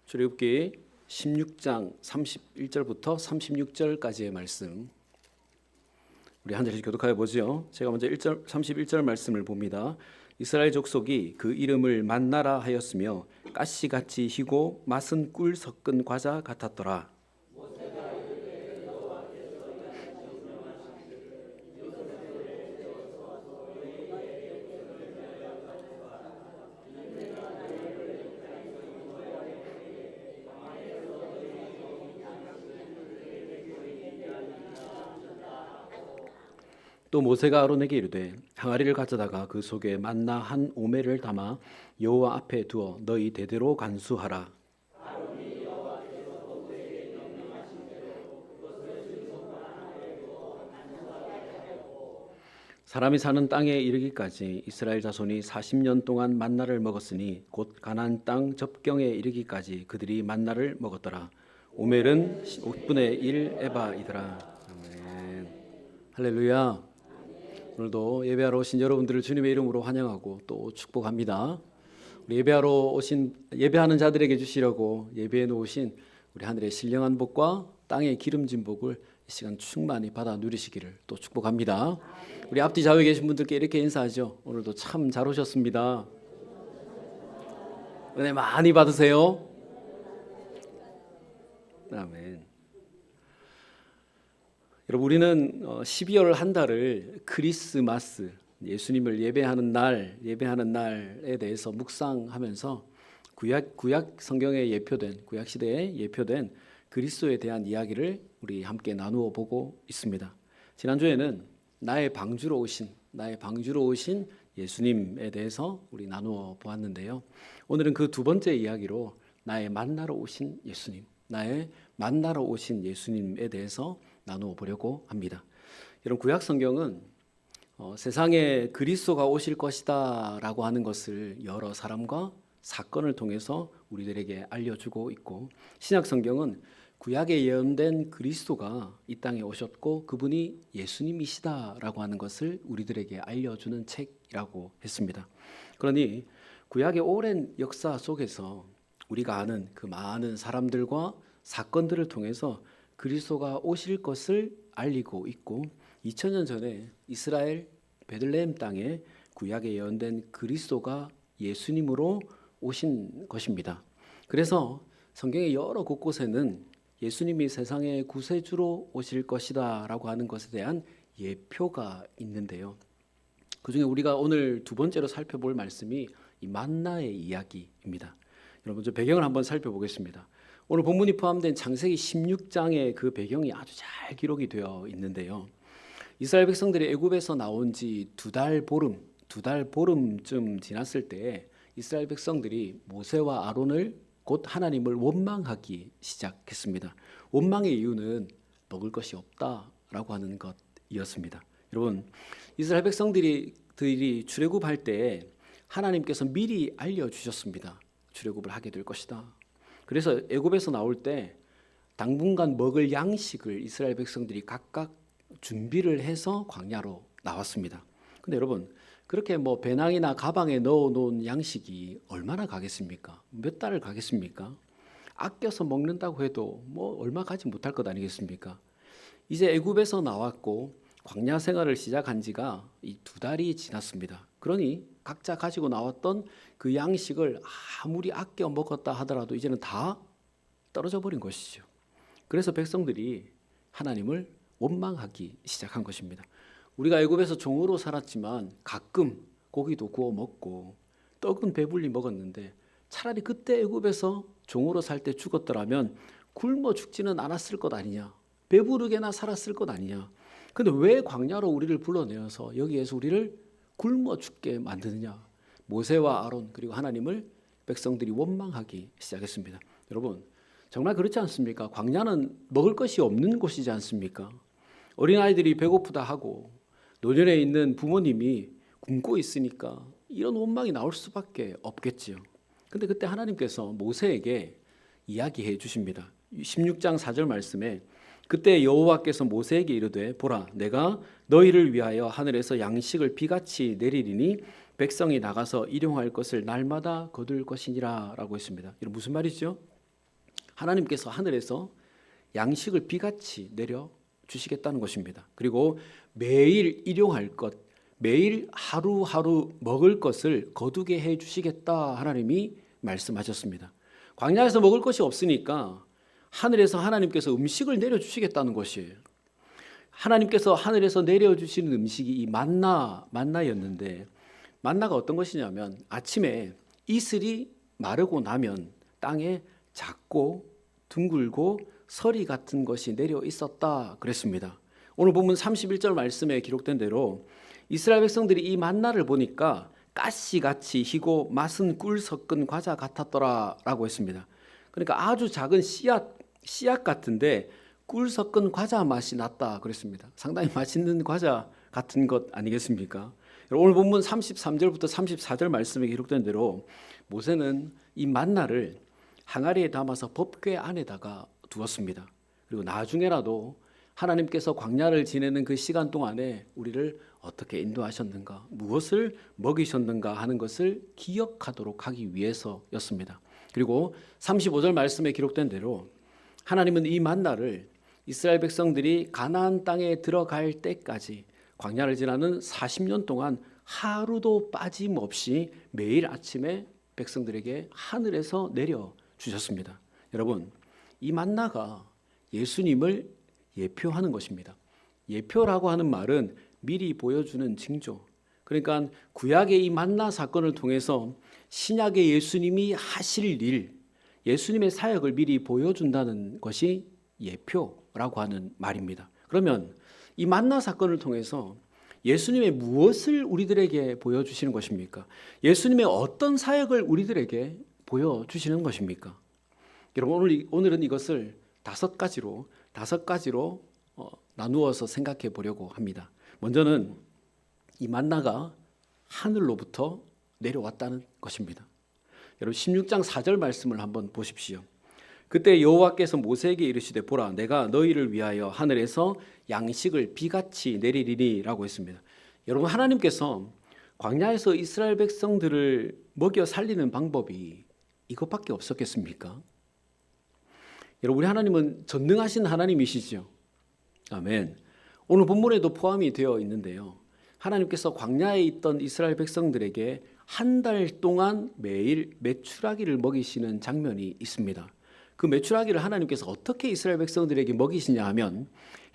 출애굽기 16장 31절부터 36절까지의 말씀 우리 한 절씩 교독하여 보죠. 제가 먼저 31절 말씀을 봅니다. 이스라엘 족속이 그 이름을 만나라 하였으며 가시같이 희고 맛은 꿀 섞은 과자 같았더라. 또 모세가 아론에게 이르되 항아리를 가져다가 그 속에 만나 한 오멜을 담아 여호와 앞에 두어 너희 대대로 간수하라. 사람이 사는 땅에 이르기까지 이스라엘 자손이 40년 동안 만나를 먹었으니 곧 가나안 땅 접경에 이르기까지 그들이 만나를 먹었더라. 오멜은 5분의 1 에바이더라. 아멘. 할렐루야. 오늘도 예배하러 오신 여러분들을 주님의 이름으로 환영하고 또 축복합니다. 우리 예배하는 자들에게 주시려고 예배해 놓으신 우리 하늘의 신령한 복과 땅의 기름진 복을 이 시간 충만히 받아 누리시기를 또 축복합니다. 우리 앞뒤 좌우에 계신 분들께 이렇게 인사하죠. 오늘도 참 잘 오셨습니다. 은혜 많이 받으세요. 아멘. 여러분, 우리는 12월 한 달을 크리스마스, 예수님을 예배하는 날에 대해서 묵상하면서 구약 성경에 예표된, 구약 시대에 예표된 그리스도에 대한 이야기를 우리 함께 나누어 보고 있습니다. 지난주에는 나의 방주로 오신 예수님에 대해서 우리 나누어 보았는데요. 오늘은 그 두 번째 이야기로 나의 만나러 오신 예수님에 대해서 나누어 보려고 합니다. 여러분, 구약 성경은 세상에 그리스도가 오실 것이다 라고 하는 것을 여러 사람과 사건을 통해서 우리들에게 알려주고 있고, 신약 성경은 구약에 예언된 그리스도가 이 땅에 오셨고 그분이 예수님이시다 라고 하는 것을 우리들에게 알려주는 책이라고 했습니다. 그러니 구약의 오랜 역사 속에서 우리가 아는 그 많은 사람들과 사건들을 통해서 그리스도가 오실 것을 알리고 있고, 2000년 전에 이스라엘 베들레헴 땅에 구약에 예언된 그리스도가 예수님으로 오신 것입니다. 그래서 성경의 여러 곳곳에는 예수님이 세상의 구세주로 오실 것이다 라고 하는 것에 대한 예표가 있는데요. 그중에 우리가 오늘 두 번째로 살펴볼 말씀이 이 만나의 이야기입니다. 여러분, 저 배경을 한번 살펴보겠습니다. 오늘 본문이 포함된 창세기 16장의 그 배경이 아주 잘 기록이 되어 있는데요. 이스라엘 백성들이 애굽에서 나온 지 두 달 보름쯤 지났을 때 이스라엘 백성들이 모세와 아론을 곧 하나님을 원망하기 시작했습니다. 원망의 이유는 먹을 것이 없다라고 하는 것이었습니다. 여러분, 이스라엘 백성들이 출애굽할 때 하나님께서 미리 알려주셨습니다. 출애굽을 하게 될 것이다. 그래서 애굽에서 나올 때 당분간 먹을 양식을 이스라엘 백성들이 각각 준비를 해서 광야로 나왔습니다. 근데 여러분, 그렇게 배낭이나 가방에 넣어놓은 양식이 얼마나 가겠습니까? 몇 달을 가겠습니까? 아껴서 먹는다고 해도 얼마 가지 못할 것 아니겠습니까? 이제 애굽에서 나왔고 광야 생활을 시작한 지가 이 2달이 지났습니다. 그러니 각자 가지고 나왔던 그 양식을 아무리 아껴 먹었다 하더라도 이제는 다 떨어져 버린 것이죠. 그래서 백성들이 하나님을 원망하기 시작한 것입니다. 우리가 애굽에서 종으로 살았지만 가끔 고기도 구워 먹고 떡은 배불리 먹었는데 차라리 그때 애굽에서 종으로 살 때 죽었더라면 굶어 죽지는 않았을 것 아니냐, 배부르게나 살았을 것 아니냐. 근데 왜 광야로 우리를 불러내어서 여기에서 우리를 굶어 죽게 만드느냐. 모세와 아론 그리고 하나님을 백성들이 원망하기 시작했습니다. 여러분, 정말 그렇지 않습니까? 광야는 먹을 것이 없는 곳이지 않습니까? 어린아이들이 배고프다 하고 노년에 있는 부모님이 굶고 있으니까 이런 원망이 나올 수밖에 없겠지요. 근데 그때 하나님께서 모세에게 이야기해 주십니다. 16장 4절 말씀에 그때 여호와께서 모세에게 이르되 보라, 내가 너희를 위하여 하늘에서 양식을 비같이 내리리니 백성이 나가서 일용할 것을 날마다 거둘 것이니라 라고 했습니다. 이건 무슨 말이죠? 하나님께서 하늘에서 양식을 비같이 내려 주시겠다는 것입니다. 그리고 매일 일용할 것, 매일 하루하루 먹을 것을 거두게 해 주시겠다 하나님이 말씀하셨습니다. 광야에서 먹을 것이 없으니까 하늘에서 하나님께서 음식을 내려주시겠다는 것이에요. 하나님께서 하늘에서 내려주시는 음식이 이 만나였는데, 만나가 어떤 것이냐면 아침에 이슬이 마르고 나면 땅에 작고 둥글고 서리 같은 것이 내려 있었다 그랬습니다. 오늘 본문 31절 말씀에 기록된 대로 이스라엘 백성들이 이 만나를 보니까 가시같이 희고 맛은 꿀 섞은 과자 같았더라라고 했습니다. 그러니까 아주 작은 씨앗 같은데 꿀 섞은 과자 맛이 났다 그랬습니다. 상당히 맛있는 과자 같은 것 아니겠습니까? 오늘 본문 33절부터 34절 말씀에 기록된 대로 모세는 이 만나를 항아리에 담아서 법궤 안에다가 두었습니다. 그리고 나중에라도 하나님께서 광야를 지내는 그 시간 동안에 우리를 어떻게 인도하셨는가, 무엇을 먹이셨는가 하는 것을 기억하도록 하기 위해서였습니다. 그리고 35절 말씀에 기록된 대로 하나님은 이 만나를 이스라엘 백성들이 가나안 땅에 들어갈 때까지 광야를 지나는 40년 동안 하루도 빠짐없이 매일 아침에 백성들에게 하늘에서 내려 주셨습니다. 여러분, 이 만나가 예수님을 예표하는 것입니다. 예표라고 하는 말은 미리 보여주는 징조. 그러니까 구약의 이 만나 사건을 통해서 신약의 예수님이 하실 일, 예수님의 사역을 미리 보여준다는 것이 예표라고 하는 말입니다. 그러면 이 만나 사건을 통해서 예수님의 무엇을 우리들에게 보여주시는 것입니까? 예수님의 어떤 사역을 우리들에게 보여주시는 것입니까? 여러분, 오늘은 이것을 다섯 가지로 나누어서 생각해 보려고 합니다. 먼저는 이 만나가 하늘로부터 내려왔다는 것입니다. 여러분, 16장 4절 말씀을 한번 보십시오. 그때 여호와께서 모세에게 이르시되 보라, 내가 너희를 위하여 하늘에서 양식을 비같이 내리리니라고 했습니다. 여러분, 하나님께서 광야에서 이스라엘 백성들을 먹여 살리는 방법이 이것밖에 없었겠습니까? 여러분, 우리 하나님은 전능하신 하나님이시죠. 아멘. 오늘 본문에도 포함이 되어 있는데요. 하나님께서 광야에 있던 이스라엘 백성들에게 한 달 동안 매일 메추라기를 먹이시는 장면이 있습니다. 그 메추라기를 하나님께서 어떻게 이스라엘 백성들에게 먹이시냐 하면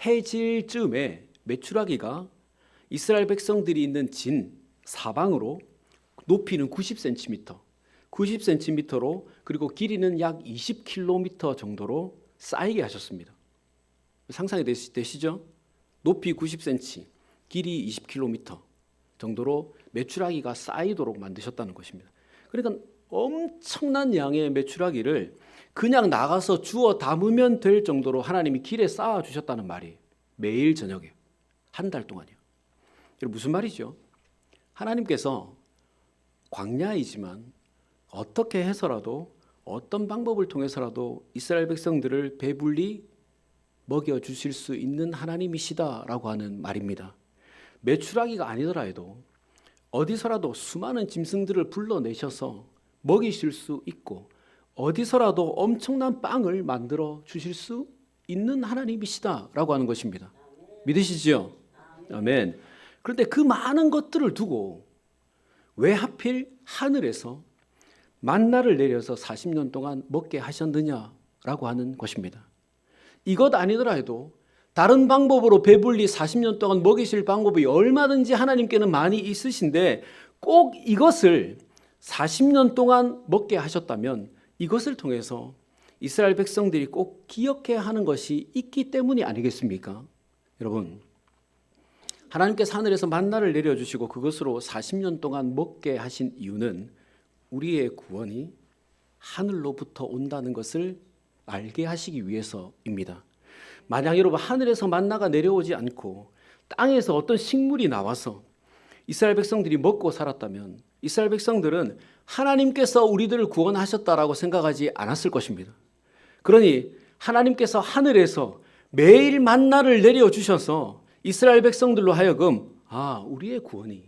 해질 즈음에 메추라기가 이스라엘 백성들이 있는 진 사방으로 높이는 90cm로 그리고 길이는 약 20km 정도로 쌓이게 하셨습니다. 상상이 되시죠? 높이 90cm, 길이 20km 정도로 메추라기가 쌓이도록 만드셨다는 것입니다. 그러니까 엄청난 양의 메추라기를 그냥 나가서 주워 담으면 될 정도로 하나님이 길에 쌓아 주셨다는 말이에요. 매일 저녁에 한 달 동안이요. 무슨 말이죠? 하나님께서 광야이지만 어떻게 해서라도 어떤 방법을 통해서라도 이스라엘 백성들을 배불리 먹여주실 수 있는 하나님이시다라고 하는 말입니다. 메추라기가 아니더라도 어디서라도 수많은 짐승들을 불러내셔서 먹이실 수 있고 어디서라도 엄청난 빵을 만들어 주실 수 있는 하나님이시다라고 하는 것입니다. 믿으시죠? 아멘. 그런데 그 많은 것들을 두고 왜 하필 하늘에서 만나를 내려서 40년 동안 먹게 하셨느냐라고 하는 것입니다. 이것 아니더라도 다른 방법으로 배불리 40년 동안 먹이실 방법이 얼마든지 하나님께는 많이 있으신데 꼭 이것을 40년 동안 먹게 하셨다면 이것을 통해서 이스라엘 백성들이 꼭 기억해야 하는 것이 있기 때문이 아니겠습니까? 여러분, 하나님께서 하늘에서 만나를 내려주시고 그것으로 40년 동안 먹게 하신 이유는 우리의 구원이 하늘로부터 온다는 것을 알게 하시기 위해서입니다. 만약 여러분 하늘에서 만나가 내려오지 않고 땅에서 어떤 식물이 나와서 이스라엘 백성들이 먹고 살았다면 이스라엘 백성들은 하나님께서 우리들을 구원하셨다라고 생각하지 않았을 것입니다. 그러니 하나님께서 하늘에서 매일 만나를 내려주셔서 이스라엘 백성들로 하여금 우리의 구원이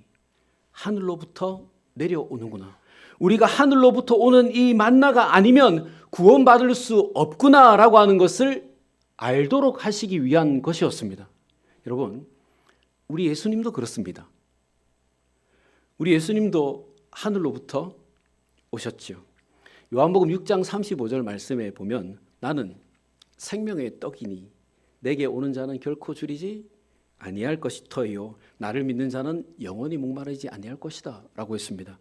하늘로부터 내려오는구나. 우리가 하늘로부터 오는 이 만나가 아니면 구원받을 수 없구나라고 하는 것을 알도록 하시기 위한 것이었습니다. 여러분, 우리 예수님도 그렇습니다. 우리 예수님도 하늘로부터 오셨죠. 요한복음 6장 35절 말씀에 보면 나는 생명의 떡이니 내게 오는 자는 결코 줄이지 아니할 것이터요 나를 믿는 자는 영원히 목마르지 아니할 것이다 라고 했습니다.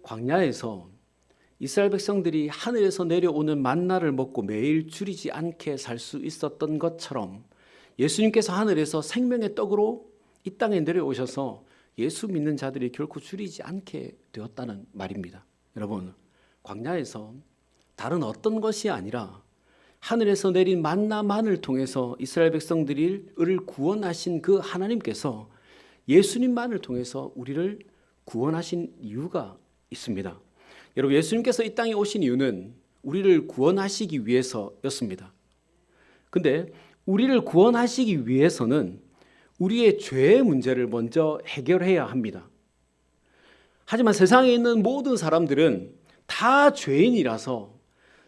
광야에서 이스라엘 백성들이 하늘에서 내려오는 만나를 먹고 매일 줄이지 않게 살 수 있었던 것처럼 예수님께서 하늘에서 생명의 떡으로 이 땅에 내려오셔서 예수 믿는 자들이 결코 줄이지 않게 되었다는 말입니다. 여러분, 광야에서 다른 어떤 것이 아니라 하늘에서 내린 만나만을 통해서 이스라엘 백성들을 구원하신 그 하나님께서 예수님만을 통해서 우리를 구원하신 이유가 있습니다. 여러분, 예수님께서 이 땅에 오신 이유는 우리를 구원하시기 위해서였습니다. 근데 우리를 구원하시기 위해서는 우리의 죄의 문제를 먼저 해결해야 합니다. 하지만 세상에 있는 모든 사람들은 다 죄인이라서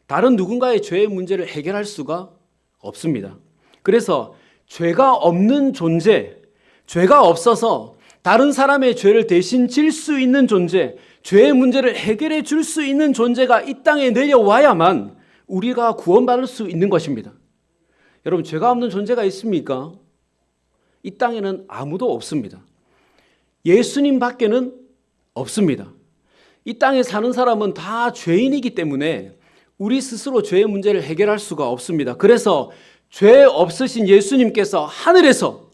다른 누군가의 죄의 문제를 해결할 수가 없습니다. 그래서 죄가 없는 존재, 죄가 없어서 다른 사람의 죄를 대신 질 수 있는 존재, 죄의 문제를 해결해 줄 수 있는 존재가 이 땅에 내려와야만 우리가 구원받을 수 있는 것입니다. 여러분, 죄가 없는 존재가 있습니까? 이 땅에는 아무도 없습니다. 예수님 밖에는 없습니다. 이 땅에 사는 사람은 다 죄인이기 때문에 우리 스스로 죄의 문제를 해결할 수가 없습니다. 그래서 죄 없으신 예수님께서 하늘에서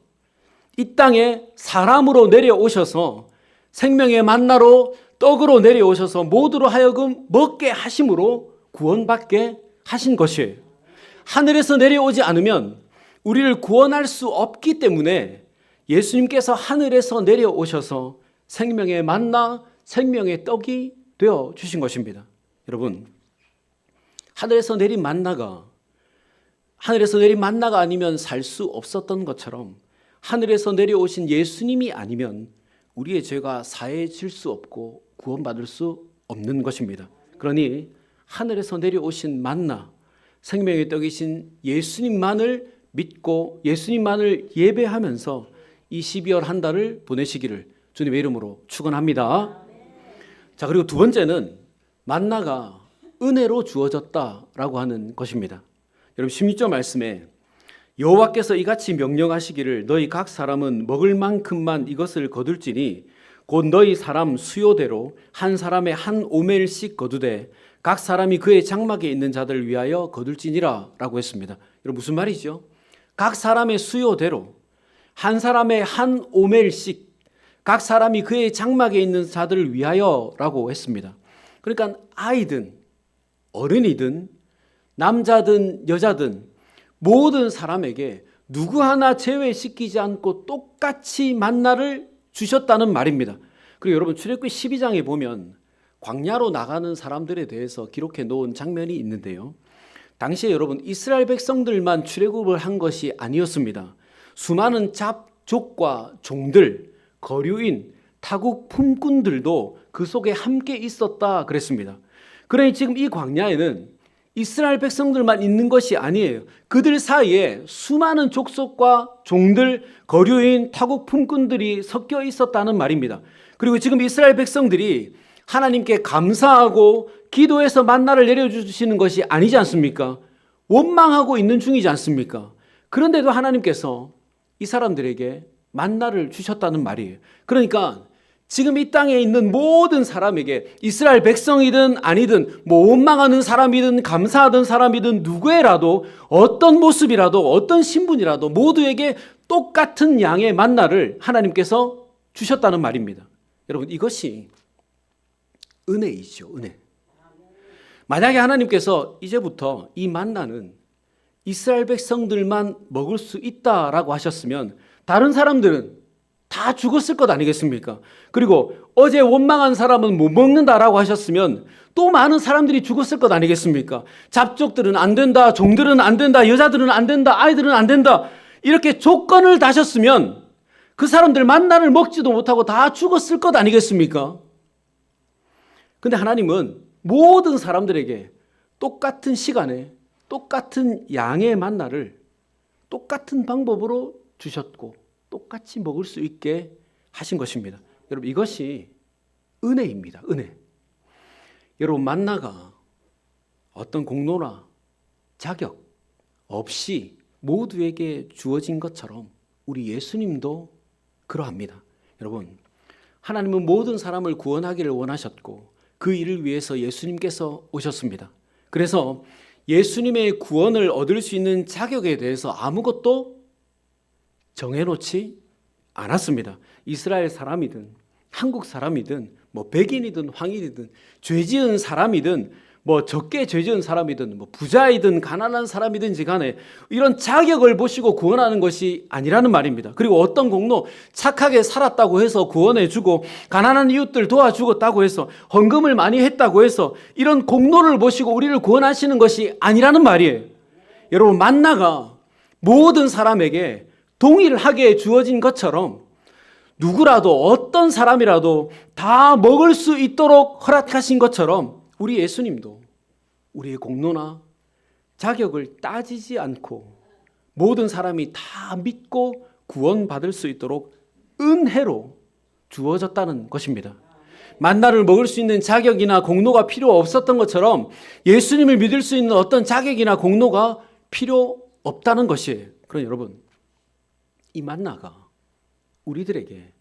이 땅에 사람으로 내려오셔서 생명의 만나로 떡으로 내려오셔서 모두로 하여금 먹게 하심으로 구원받게 하신 것이에요. 하늘에서 내려오지 않으면 우리를 구원할 수 없기 때문에 예수님께서 하늘에서 내려오셔서 생명의 만나, 생명의 떡이 되어 주신 것입니다. 여러분, 하늘에서 내린 만나가 아니면 살 수 없었던 것처럼 하늘에서 내려오신 예수님이 아니면 우리의 죄가 사해질 수 없고 구원받을 수 없는 것입니다. 그러니 하늘에서 내려오신 만나, 생명의 떡이신 예수님만을 믿고 예수님만을 예배하면서 이 12월 한 달을 보내시기를 주님의 이름으로 축원합니다. 자, 그리고 두 번째는 만나가 은혜로 주어졌다라고 하는 것입니다. 여러분, 16절 말씀에 여호와께서 이같이 명령하시기를 너희 각 사람은 먹을 만큼만 이것을 거둘지니 곧 너희 사람 수요대로 한 사람의 한 오멜씩 거두되 각 사람이 그의 장막에 있는 자들 위하여 거둘지니라 라고 했습니다. 여러분, 무슨 말이죠? 각 사람의 수요대로 한 사람의 한 오멜씩 각 사람이 그의 장막에 있는 자들을 위하여 라고 했습니다. 그러니까 아이든 어른이든 남자든 여자든 모든 사람에게 누구 하나 제외시키지 않고 똑같이 만나를 주셨다는 말입니다. 그리고 여러분, 출애굽기 12장에 보면 광야로 나가는 사람들에 대해서 기록해 놓은 장면이 있는데요. 당시에 여러분, 이스라엘 백성들만 출애굽을 한 것이 아니었습니다. 수많은 잡족과 종들, 거류인, 타국 품꾼들도 그 속에 함께 있었다 그랬습니다. 그러니 지금 이 광야에는 이스라엘 백성들만 있는 것이 아니에요. 그들 사이에 수많은 족속과 종들, 거류인, 타국 품꾼들이 섞여 있었다는 말입니다. 그리고 지금 이스라엘 백성들이 하나님께 감사하고 기도해서 만나를 내려주시는 것이 아니지 않습니까? 원망하고 있는 중이지 않습니까? 그런데도 하나님께서 이 사람들에게 만나를 주셨다는 말이에요. 그러니까 지금 이 땅에 있는 모든 사람에게 이스라엘 백성이든 아니든 원망하는 사람이든 감사하던 사람이든 누구에라도 어떤 모습이라도 어떤 신분이라도 모두에게 똑같은 양의 만나를 하나님께서 주셨다는 말입니다. 여러분, 이것이 은혜이죠. 은혜. 만약에 하나님께서 이제부터 이 만나는 이스라엘 백성들만 먹을 수 있다라고 하셨으면 다른 사람들은 다 죽었을 것 아니겠습니까? 그리고 어제 원망한 사람은 못 먹는다라고 하셨으면 또 많은 사람들이 죽었을 것 아니겠습니까? 잡족들은 안 된다, 종들은 안 된다, 여자들은 안 된다, 아이들은 안 된다, 이렇게 조건을 다셨으면 그 사람들 만나를 먹지도 못하고 다 죽었을 것 아니겠습니까? 근데 하나님은 모든 사람들에게 똑같은 시간에 똑같은 양의 만나를 똑같은 방법으로 주셨고 똑같이 먹을 수 있게 하신 것입니다. 여러분, 이것이 은혜입니다. 은혜. 여러분, 만나가 어떤 공로나 자격 없이 모두에게 주어진 것처럼 우리 예수님도 그러합니다. 여러분, 하나님은 모든 사람을 구원하기를 원하셨고 그 일을 위해서 예수님께서 오셨습니다. 그래서 예수님의 구원을 얻을 수 있는 자격에 대해서 아무것도 정해놓지 않았습니다. 이스라엘 사람이든 한국 사람이든 백인이든 황인이든 죄지은 사람이든 적게 죄지은 사람이든 부자이든 가난한 사람이든지 간에 이런 자격을 보시고 구원하는 것이 아니라는 말입니다. 그리고 어떤 공로 착하게 살았다고 해서 구원해주고 가난한 이웃들 도와주었다고 해서 헌금을 많이 했다고 해서 이런 공로를 보시고 우리를 구원하시는 것이 아니라는 말이에요. 여러분, 만나가 모든 사람에게 동일하게 주어진 것처럼 누구라도 어떤 사람이라도 다 먹을 수 있도록 허락하신 것처럼 우리 예수님도 우리의 공로나 자격을 따지지 않고 모든 사람이 다 믿고 구원받을 수 있도록 은혜로 주어졌다는 것입니다. 만나를 먹을 수 있는 자격이나 공로가 필요 없었던 것처럼 예수님을 믿을 수 있는 어떤 자격이나 공로가 필요 없다는 것이에요. 그럼 여러분, 이 만나가 우리들에게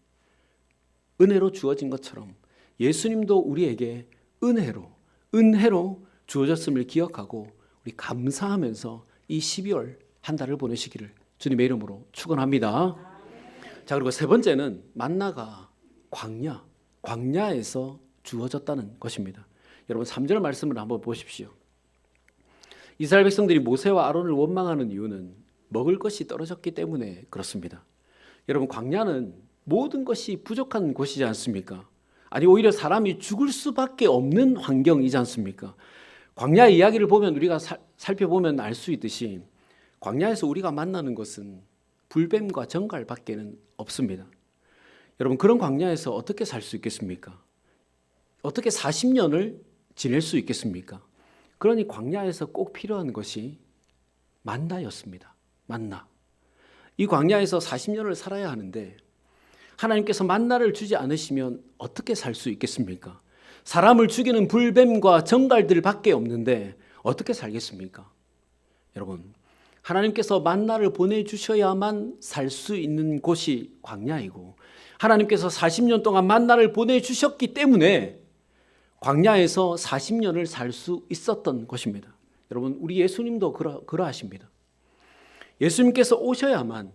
은혜로 주어진 것처럼 예수님도 우리에게 은혜로 주어졌음을 기억하고 우리 감사하면서 이 12월 한 달을 보내시기를 주님의 이름으로 축원합니다. 자, 그리고 세 번째는 만나가 광야에서 주어졌다는 것입니다. 여러분, 3절 말씀을 한번 보십시오. 이스라엘 백성들이 모세와 아론을 원망하는 이유는 먹을 것이 떨어졌기 때문에 그렇습니다. 여러분, 광야는 모든 것이 부족한 곳이지 않습니까? 아니, 오히려 사람이 죽을 수밖에 없는 환경이지 않습니까? 광야의 이야기를 보면 우리가 살펴보면 알 수 있듯이 광야에서 우리가 만나는 것은 불뱀과 정갈밖에는 없습니다. 여러분, 그런 광야에서 어떻게 살 수 있겠습니까? 어떻게 40년을 지낼 수 있겠습니까? 그러니 광야에서 꼭 필요한 것이 만나였습니다. 만나. 이 광야에서 40년을 살아야 하는데 하나님께서 만나를 주지 않으시면 어떻게 살 수 있겠습니까? 사람을 죽이는 불뱀과 정갈들밖에 없는데 어떻게 살겠습니까? 여러분, 하나님께서 만나를 보내주셔야만 살 수 있는 곳이 광야이고 하나님께서 40년 동안 만나를 보내주셨기 때문에 광야에서 40년을 살 수 있었던 것입니다. 여러분, 우리 예수님도 그러하십니다. 예수님께서 오셔야만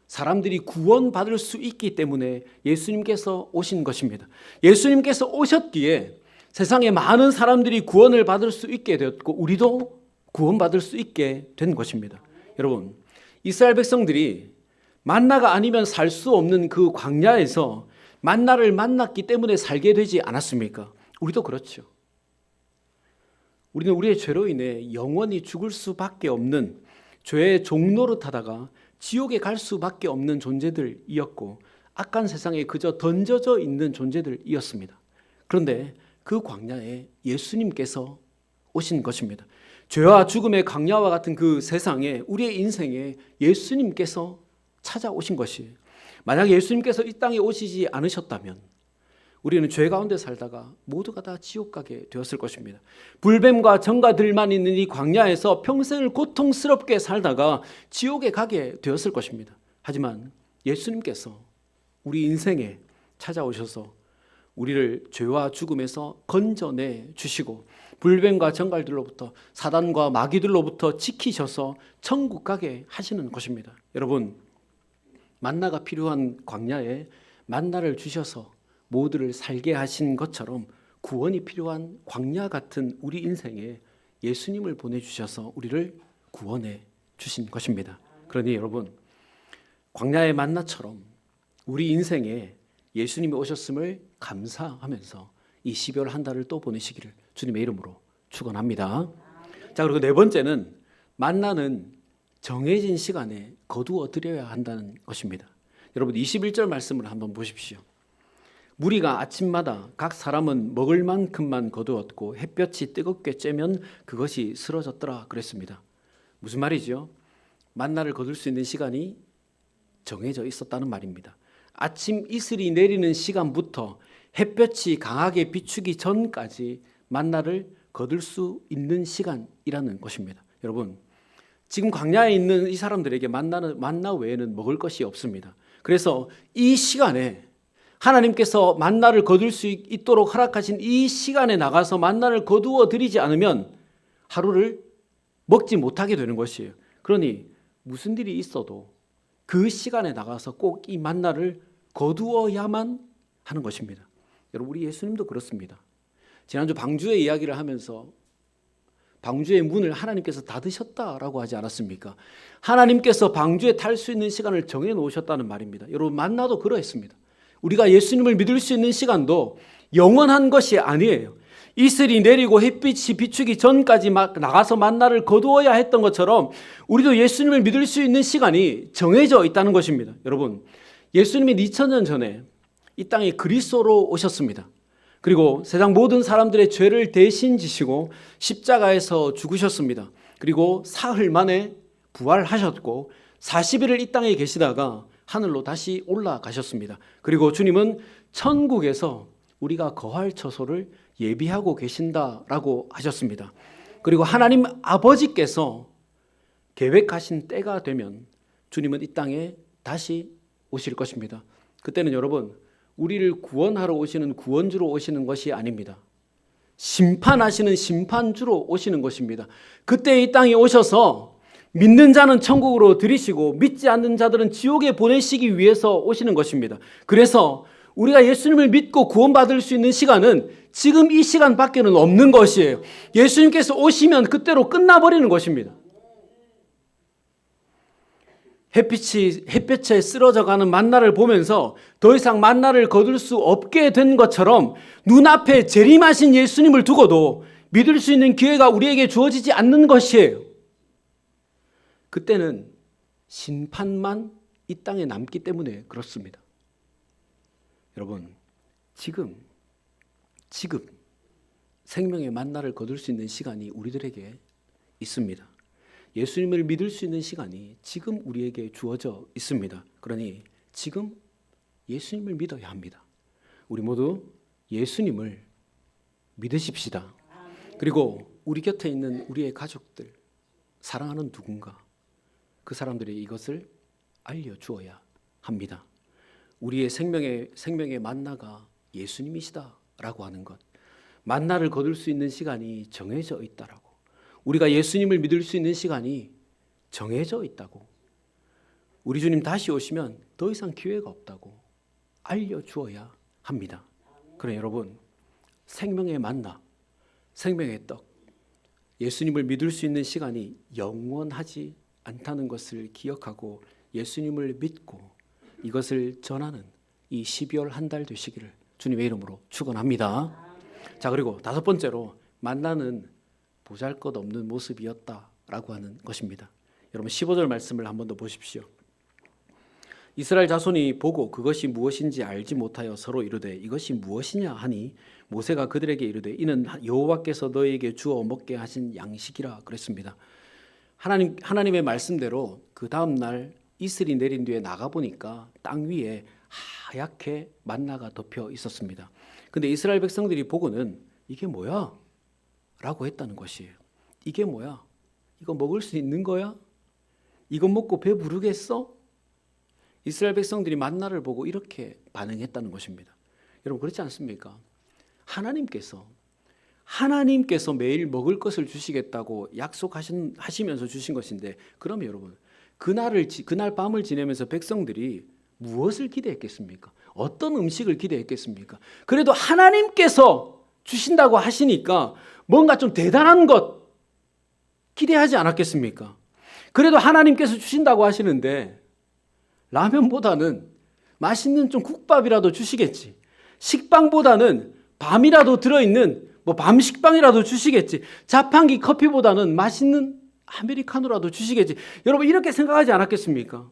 사람들이 구원받을 수 있기 때문에 예수님께서 오신 것입니다. 예수님께서 오셨기에 세상에 많은 사람들이 구원을 받을 수 있게 되었고 우리도 구원받을 수 있게 된 것입니다. 여러분, 이스라엘 백성들이 만나가 아니면 살 수 없는 그 광야에서 만나를 만났기 때문에 살게 되지 않았습니까? 우리도 그렇죠. 우리는 우리의 죄로 인해 영원히 죽을 수밖에 없는 죄의 종노릇하다가 지옥에 갈 수밖에 없는 존재들이었고 악한 세상에 그저 던져져 있는 존재들이었습니다. 그런데 그 광야에 예수님께서 오신 것입니다. 죄와 죽음의 광야와 같은 그 세상에 우리의 인생에 예수님께서 찾아오신 것이에요. 만약 예수님께서 이 땅에 오시지 않으셨다면 우리는 죄 가운데 살다가 모두가 다 지옥 가게 되었을 것입니다. 불뱀과 정갈들만 있는 이 광야에서 평생을 고통스럽게 살다가 지옥에 가게 되었을 것입니다. 하지만 예수님께서 우리 인생에 찾아오셔서 우리를 죄와 죽음에서 건져내 주시고 불뱀과 정갈들로부터 사단과 마귀들로부터 지키셔서 천국 가게 하시는 것입니다. 여러분, 만나가 필요한 광야에 만나를 주셔서 모두를 살게 하신 것처럼 구원이 필요한 광야 같은 우리 인생에 예수님을 보내주셔서 우리를 구원해 주신 것입니다. 그러니 여러분, 광야의 만나처럼 우리 인생에 예수님이 오셨음을 감사하면서 이 12월 한 달을 또 보내시기를 주님의 이름으로 축원합니다. 자, 그리고 네 번째는 만나는 정해진 시간에 거두어 드려야 한다는 것입니다. 여러분, 21절 말씀을 한번 보십시오. 무리가 아침마다 각 사람은 먹을 만큼만 거두었고 햇볕이 뜨겁게 쬐면 그것이 쓰러졌더라 그랬습니다. 무슨 말이죠? 만나를 거둘 수 있는 시간이 정해져 있었다는 말입니다. 아침 이슬이 내리는 시간부터 햇볕이 강하게 비추기 전까지 만나를 거둘 수 있는 시간이라는 것입니다. 여러분, 지금 광야에 있는 이 사람들에게 만나 외에는 먹을 것이 없습니다. 그래서 이 시간에 하나님께서 만나를 거둘 수 있도록 허락하신 이 시간에 나가서 만나를 거두어 드리지 않으면 하루를 먹지 못하게 되는 것이에요. 그러니 무슨 일이 있어도 그 시간에 나가서 꼭 이 만나를 거두어야만 하는 것입니다. 여러분, 우리 예수님도 그렇습니다. 지난주 방주의 이야기를 하면서 방주의 문을 하나님께서 닫으셨다라고 하지 않았습니까? 하나님께서 방주에 탈 수 있는 시간을 정해 놓으셨다는 말입니다. 여러분, 만나도 그러했습니다. 우리가 예수님을 믿을 수 있는 시간도 영원한 것이 아니에요. 이슬이 내리고 햇빛이 비추기 전까지 나가서 만나를 거두어야 했던 것처럼 우리도 예수님을 믿을 수 있는 시간이 정해져 있다는 것입니다. 여러분, 예수님이 2000년 전에 이 땅에 그리스도로 오셨습니다. 그리고 세상 모든 사람들의 죄를 대신 지시고 십자가에서 죽으셨습니다. 그리고 사흘 만에 부활하셨고 40일을 이 땅에 계시다가 하늘로 다시 올라가셨습니다. 그리고 주님은 천국에서 우리가 거할 처소를 예비하고 계신다라고 하셨습니다. 그리고 하나님 아버지께서 계획하신 때가 되면 주님은 이 땅에 다시 오실 것입니다. 그때는 여러분, 우리를 구원하러 오시는 구원주로 오시는 것이 아닙니다. 심판하시는 심판주로 오시는 것입니다. 그때 이 땅에 오셔서 믿는 자는 천국으로 들이시고 믿지 않는 자들은 지옥에 보내시기 위해서 오시는 것입니다. 그래서 우리가 예수님을 믿고 구원받을 수 있는 시간은 지금 이 시간밖에는 없는 것이에요. 예수님께서 오시면 그때로 끝나버리는 것입니다. 햇볕에 쓰러져가는 만나를 보면서 더 이상 만나를 거둘 수 없게 된 것처럼 눈앞에 재림하신 예수님을 두고도 믿을 수 있는 기회가 우리에게 주어지지 않는 것이에요. 그때는 심판만 이 땅에 남기 때문에 그렇습니다. 여러분, 지금 생명의 만나를 거둘 수 있는 시간이 우리들에게 있습니다. 예수님을 믿을 수 있는 시간이 지금 우리에게 주어져 있습니다. 그러니 지금 예수님을 믿어야 합니다. 우리 모두 예수님을 믿으십시다. 그리고 우리 곁에 있는 우리의 가족들, 사랑하는 누군가, 그 사람들이 이것을 알려주어야 합니다. 우리의 생명의 만나가 예수님이시다라고 하는 것, 만나를 거둘 수 있는 시간이 정해져 있다라고, 우리가 예수님을 믿을 수 있는 시간이 정해져 있다고, 우리 주님 다시 오시면 더 이상 기회가 없다고 알려주어야 합니다. 그래 여러분, 생명의 만나, 생명의 떡, 예수님을 믿을 수 있는 시간이 영원하지 않다는 것을 기억하고 예수님을 믿고 이것을 전하는 이 12월 한 달 되시기를 주님의 이름으로 축원합니다. 자, 그리고 다섯 번째로 만나는 보잘것없는 모습이었다라고 하는 것입니다. 여러분 15절 말씀을 한 번 더 보십시오. 이스라엘 자손이 보고 그것이 무엇인지 알지 못하여 서로 이르되 이것이 무엇이냐 하니 모세가 그들에게 이르되 이는 여호와께서 너희에게 주어 먹게 하신 양식이라 그랬습니다. 하나님의 말씀대로 그 다음 날 이슬이 내린 뒤에 나가보니까 땅 위에 하얗게 만나가 덮여 있었습니다. 근데 이스라엘 백성들이 보고는 이게 뭐야? 라고 했다는 것이에요. 이게 뭐야? 이거 먹을 수 있는 거야? 이거 먹고 배 부르겠어? 이스라엘 백성들이 만나를 보고 이렇게 반응했다는 것입니다. 여러분 그렇지 않습니까? 하나님께서 매일 먹을 것을 주시겠다고 약속하시면서 주신 것인데, 그러면 여러분 그날 밤을 지내면서 백성들이 무엇을 기대했겠습니까? 어떤 음식을 기대했겠습니까? 그래도 하나님께서 주신다고 하시니까 뭔가 좀 대단한 것 기대하지 않았겠습니까? 그래도 하나님께서 주신다고 하시는데 라면보다는 맛있는 좀 국밥이라도 주시겠지, 식빵보다는 밤이라도 들어있는 밤식빵이라도 주시겠지, 자판기 커피보다는 맛있는 아메리카노라도 주시겠지. 여러분 이렇게 생각하지 않았겠습니까?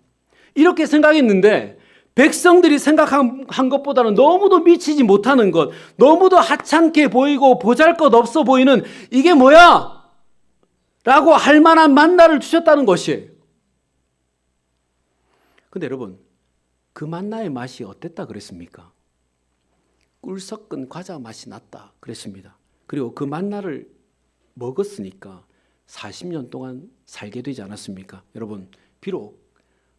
이렇게 생각했는데 백성들이 생각한 것보다는 너무도 미치지 못하는 것, 너무도 하찮게 보이고 보잘것없어 보이는 이게 뭐야? 라고 할 만한 만나를 주셨다는 것이에요. 근데 여러분, 그 만나의 맛이 어땠다 그랬습니까? 꿀 섞은 과자 맛이 났다 그랬습니다. 그리고 그 만나를 먹었으니까 40년 동안 살게 되지 않았습니까? 여러분, 비록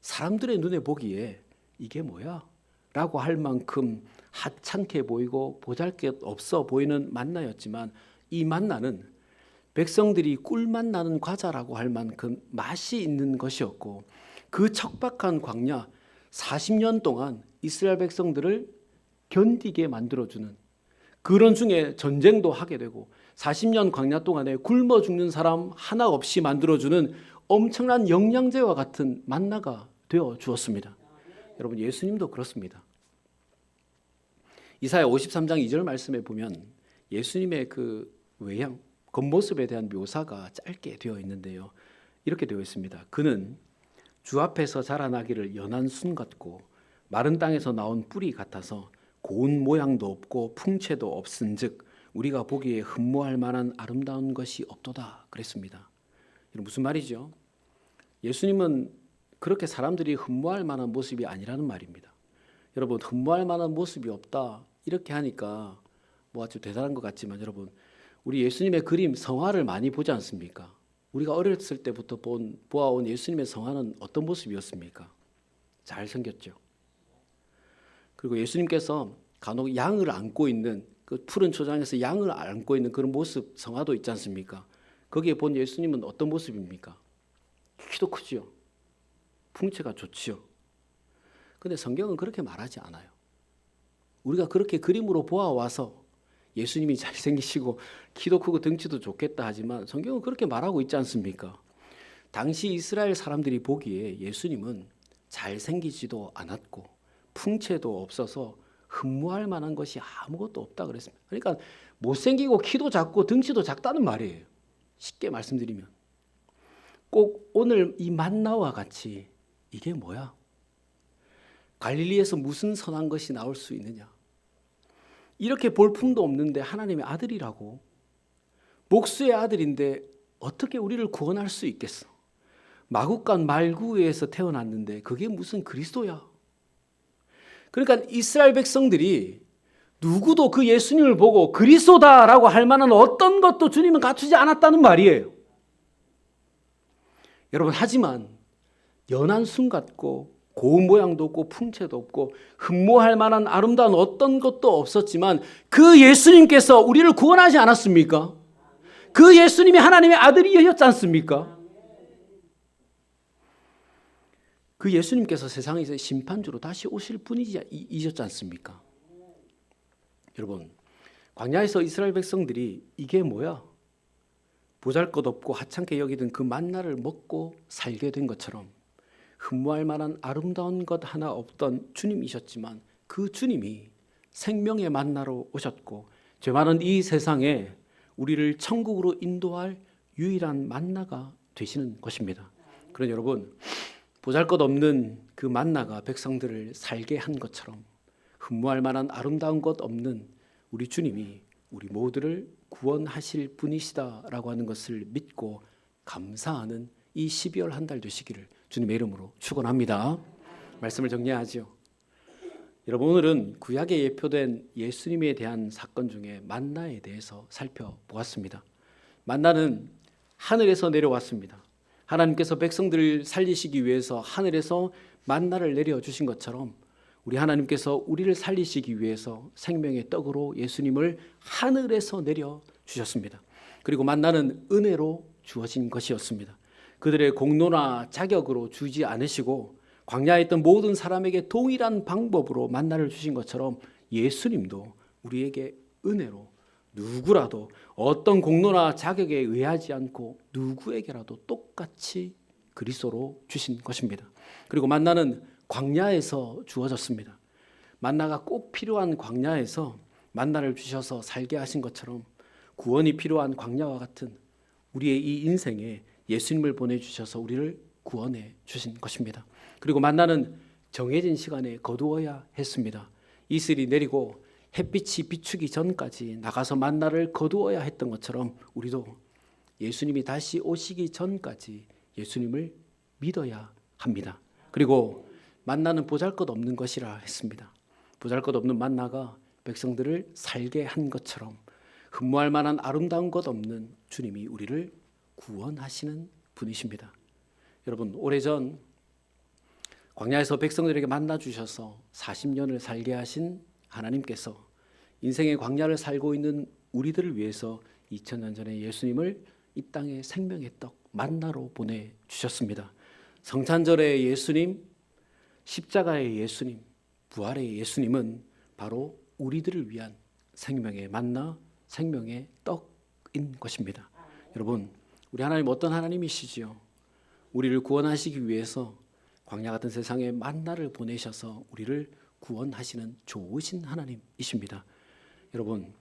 사람들의 눈에 보기에 이게 뭐야? 라고 할 만큼 하찮게 보이고 보잘것없어 보이는 만나였지만 이 만나는 백성들이 꿀맛 나는 과자라고 할 만큼 맛이 있는 것이었고, 그 척박한 광야 40년 동안 이스라엘 백성들을 견디게 만들어주는, 그런 중에 전쟁도 하게 되고 40년 광야 동안에 굶어 죽는 사람 하나 없이 만들어주는 엄청난 영양제와 같은 만나가 되어 주었습니다. 여러분, 예수님도 그렇습니다. 이사야 53장 2절 말씀에 보면 예수님의 그 외양, 겉모습에 대한 묘사가 짧게 되어 있는데요. 이렇게 되어 있습니다. 그는 주 앞에서 자라나기를 연한 순 같고 마른 땅에서 나온 뿌리 같아서 고운 모양도 없고 풍채도 없은즉 우리가 보기에 흠모할 만한 아름다운 것이 없도다 그랬습니다. 이건 무슨 말이죠? 예수님은 그렇게 사람들이 흠모할 만한 모습이 아니라는 말입니다. 여러분, 흠모할 만한 모습이 없다 이렇게 하니까 뭐 아주 대단한 것 같지만, 여러분, 우리 예수님의 그림 성화를 많이 보지 않습니까? 우리가 어렸을 때부터 보아온 예수님의 성화는 어떤 모습이었습니까? 잘생겼죠. 그리고 예수님께서 간혹 양을 안고 있는, 그 푸른 초장에서 양을 안고 있는 그런 모습 성화도 있지 않습니까? 거기에 본 예수님은 어떤 모습입니까? 키도 크지요. 풍채가 좋지요. 근데 성경은 그렇게 말하지 않아요. 우리가 그렇게 그림으로 보아와서 예수님이 잘생기시고 키도 크고 덩치도 좋겠다 하지만 성경은 그렇게 말하고 있지 않습니까? 당시 이스라엘 사람들이 보기에 예수님은 잘생기지도 않았고 풍채도 없어서 흠모할 만한 것이 아무것도 없다 그랬습니다. 그러니까 못생기고 키도 작고 덩치도 작다는 말이에요. 쉽게 말씀드리면 꼭 오늘 이 만나와 같이 이게 뭐야? 갈릴리에서 무슨 선한 것이 나올 수 있느냐? 이렇게 볼품도 없는데 하나님의 아들이라고, 목수의 아들인데 어떻게 우리를 구원할 수 있겠어? 마구간 말구에서 태어났는데 그게 무슨 그리스도야? 그러니까 이스라엘 백성들이 누구도 그 예수님을 보고 그리스도다라고 할 만한 어떤 것도 주님은 갖추지 않았다는 말이에요. 여러분, 하지만 연한 순 같고 고운 모양도 없고 풍채도 없고 흠모할 만한 아름다운 어떤 것도 없었지만 그 예수님께서 우리를 구원하지 않았습니까? 그 예수님이 하나님의 아들이었지 않습니까? 그 예수님께서 세상에서 심판주로 다시 오실 분이셨지 않습니까? 여러분, 광야에서 이스라엘 백성들이 이게 뭐야? 보잘것없고 하찮게 여기던 그 만나를 먹고 살게 된 것처럼 흠모할 만한 아름다운 것 하나 없던 주님이셨지만 그 주님이 생명의 만나로 오셨고 죄 많은 이 세상에 우리를 천국으로 인도할 유일한 만나가 되시는 것입니다. 그러나 여러분, 보잘것없는 그 만나가 백성들을 살게 한 것처럼 흠모할 만한 아름다운 것 없는 우리 주님이 우리 모두를 구원하실 분이시다라고 하는 것을 믿고 감사하는 이 12월 한 달 되시기를 주님의 이름으로 축원합니다. 말씀을 정리하죠. 여러분, 오늘은 구약에 예표된 예수님에 대한 사건 중에 만나에 대해서 살펴보았습니다. 만나는 하늘에서 내려왔습니다. 하나님께서 백성들을 살리시기 위해서 하늘에서 만나를 내려주신 것처럼 우리 하나님께서 우리를 살리시기 위해서 생명의 떡으로 예수님을 하늘에서 내려주셨습니다. 그리고 만나는 은혜로 주어진 것이었습니다. 그들의 공로나 자격으로 주지 않으시고 광야에 있던 모든 사람에게 동일한 방법으로 만나를 주신 것처럼 예수님도 우리에게 은혜로 누구라도 어떤 공로나 자격에 의하지 않고 누구에게라도 똑같이 그리스도로 주신 것입니다. 그리고 만나는 광야에서 주어졌습니다. 만나가 꼭 필요한 광야에서 만나를 주셔서 살게 하신 것처럼 구원이 필요한 광야와 같은 우리의 이 인생에 예수님을 보내주셔서 우리를 구원해 주신 것입니다. 그리고 만나는 정해진 시간에 거두어야 했습니다. 이슬이 내리고 햇빛이 비추기 전까지 나가서 만나를 거두어야 했던 것처럼 우리도 예수님이 다시 오시기 전까지 예수님을 믿어야 합니다. 그리고 만나는 보잘것없는 것이라 했습니다. 보잘것없는 만나가 백성들을 살게 한 것처럼 흠모할 만한 아름다운 것 없는 주님이 우리를 구원하시는 분이십니다. 여러분, 오래전 광야에서 백성들에게 만나 주셔서 40년을 살게 하신 하나님께서 인생의 광야를 살고 있는 우리들을 위해서 2000년 전에 예수님을 이 땅에 생명의 떡 만나로 보내주셨습니다. 성찬절의 예수님, 십자가의 예수님, 부활의 예수님은 바로 우리들을 위한 생명의 만나, 생명의 떡인 것입니다. 여러분, 우리 하나님 어떤 하나님이시지요? 우리를 구원하시기 위해서 광야 같은 세상에 만나를 보내셔서 우리를 구원하시는 좋으신 하나님이십니다. 여러분,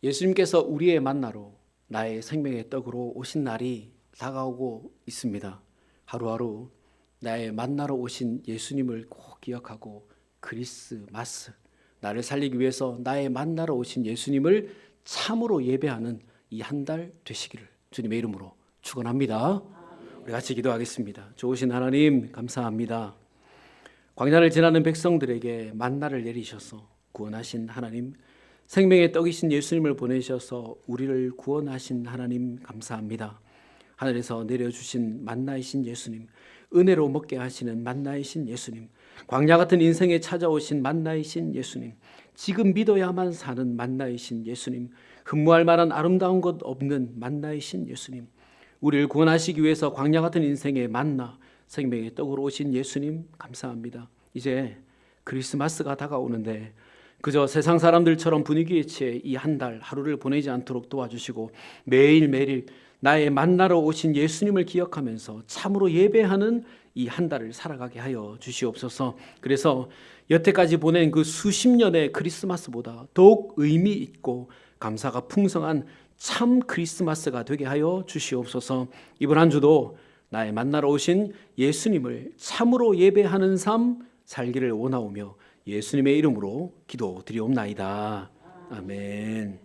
예수님께서 우리의 만나로 나의 생명의 떡으로 오신 날이 다가오고 있습니다. 하루하루 나의 만나러 오신 예수님을 꼭 기억하고 크리스마스, 나를 살리기 위해서 나의 만나러 오신 예수님을 참으로 예배하는 이 한 달 되시기를 주님의 이름으로 축원합니다. 우리 같이 기도하겠습니다. 좋으신 하나님 감사합니다. 광야를 지나는 백성들에게 만나를 내리셔서 구원하신 하나님, 생명의 떡이신 예수님을 보내셔서 우리를 구원하신 하나님 감사합니다. 하늘에서 내려주신 만나이신 예수님, 은혜로 먹게 하시는 만나이신 예수님, 광야 같은 인생에 찾아오신 만나이신 예수님, 지금 믿어야만 사는 만나이신 예수님, 흠모할 만한 아름다운 것 없는 만나이신 예수님, 우리를 구원하시기 위해서 광야 같은 인생에 만나 생명의 떡으로 오신 예수님 감사합니다. 이제 크리스마스가 다가오는데 그저 세상 사람들처럼 분위기에 취해 이 한 달 하루를 보내지 않도록 도와주시고 매일매일 나의 만나러 오신 예수님을 기억하면서 참으로 예배하는 이 한 달을 살아가게 하여 주시옵소서. 그래서 여태까지 보낸 그 수십 년의 크리스마스보다 더욱 의미 있고 감사가 풍성한 참 크리스마스가 되게 하여 주시옵소서. 이번 한 주도 나의 만나러 오신 예수님을 참으로 예배하는 삶 살기를 원하오며 예수님의 이름으로 기도드리옵나이다. 아멘.